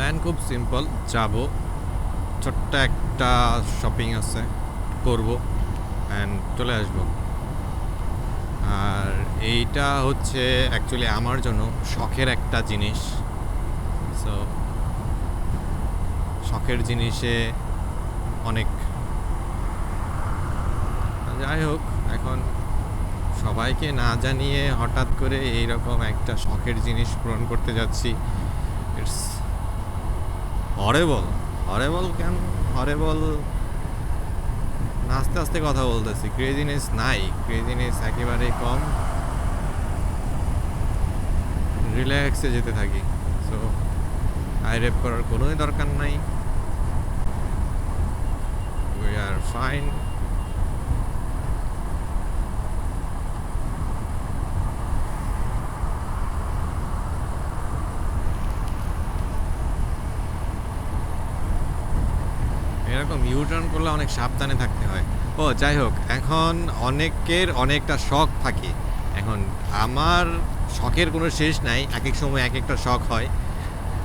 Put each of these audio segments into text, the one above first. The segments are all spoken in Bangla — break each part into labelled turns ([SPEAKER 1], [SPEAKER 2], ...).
[SPEAKER 1] প্ল্যান খুব সিম্পল, যাব, ছোট্ট একটা শপিং আছে, করব অ্যান্ড চলে আসব। আর এইটা হচ্ছে অ্যাকচুয়ালি আমার জন্য শখের একটা জিনিস। সো শখের জিনিসে অনেক, যাই হোক, এখন সবাইকে না জানিয়ে হঠাৎ করে এইরকম একটা শখের জিনিস পূরণ করতে যাচ্ছি। It's horrible. হরেবল কেন হরেবল? আস্তে আস্তে কথা বলতেছি, ক্রেজিনেস নাই, ক্রেজিনেস একেবারে কম, রিল্যাক্সে যেতে থাকি। সো আই রেপ করার কোনোই দরকার নাই, উই আর ফাইন। এরকম ইউটার্ন করলে অনেক সাবধানে থাকতে হয়। ও যাই হোক, এখন অনেকের অনেকটা শখ থাকে। এখন আমার শখের কোনো শেষ নাই, এক এক সময় এক একটা শখ হয়,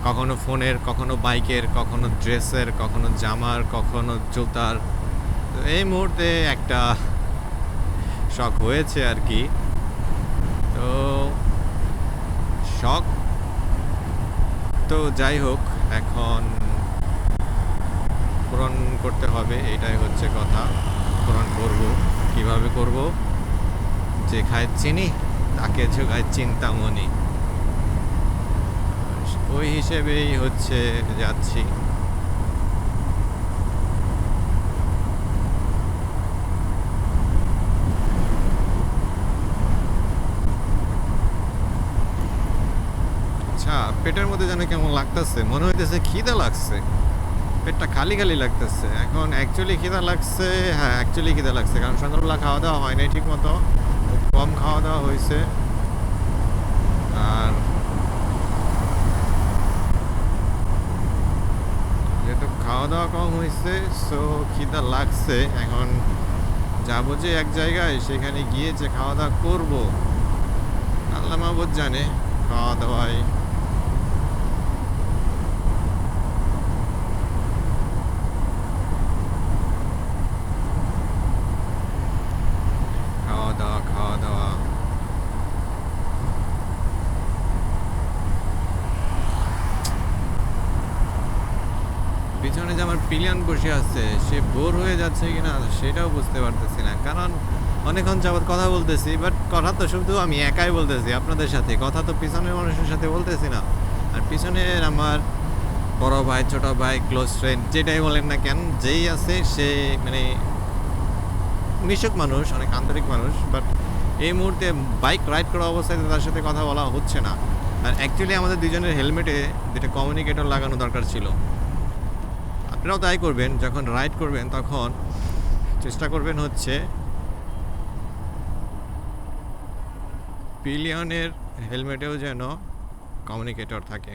[SPEAKER 1] কখনো ফোনের, কখনো বাইকের, কখনো ড্রেসের, কখনো জামার, কখনো জুতার। তো এই মুহূর্তে একটা শখ হয়েছে আর কি। তো শখ তো যাই হোক, এখন পূরণ করতে হবে, এটাই হচ্ছে কথা। পূরণ করব, কিভাবে করব? যে খায় চিনি তাকে যোগায় চিন্তামণি, ওই হিসেবেই হচ্ছে যাচ্ছি। আচ্ছা, পেটের মধ্যে যেন কেমন লাগতেছে, মনে হইতেছে খিদে লাগছে, পেটটা খালি খালি লাগতেছে। এখন অ্যাকচুয়ালি খিদা লাগছে, হ্যাঁ অ্যাকচুয়ালি খিদা লাগছে, কারণ সন্ধ্যাবেলা খাওয়া দাওয়া হয় নাই ঠিক মতো, খুব কম খাওয়া দাওয়া হয়েছে। আর যেহেতু খাওয়া দাওয়া কম হয়েছে, সো খিদা লাগছে। এখন যাবো যে এক জায়গায়, সেখানে গিয়ে যে খাওয়া দাওয়া করবো, আল্লাহ মাহবুদ জানে। খাওয়া দাওয়ায় খাওয়া দাওয়া খাওয়া দাওয়া পিছনে যে আমার পিলিয়ন বসে আছে, সে বোর হয়ে যাচ্ছে কিনা সেটাও বুঝতে পারতেছি না, কারণ অনেকক্ষণ যাবৎ কথা বলতেছি, বাট কথা তো শুধু আমি একাই বলতেছি আপনাদের সাথে, কথা তো পিছনের মানুষের সাথে বলতেছি না। আর পিছনের আমার বড় ভাই, ছোট ভাই, ক্লোজ ফ্রেন্ড, যেটাই বলেন না কেন, যেই আছে সে মানে মিশুক মানুষ, অনেক আন্তরিক মানুষ, বাট এই মুহূর্তে বাইক রাইড করা অবস্থায় তার সাথে কথা বলা হচ্ছে না। আর অ্যাকচুয়ালি আমাদের দুজনের হেলমেটে যেটা কমিউনিকেটর লাগানো দরকার ছিল। আপনারাও তাই করবেন, যখন রাইড করবেন তখন চেষ্টা করবেন হচ্ছে পিলিয়নের হেলমেটেও যেন কমিউনিকেটর থাকে।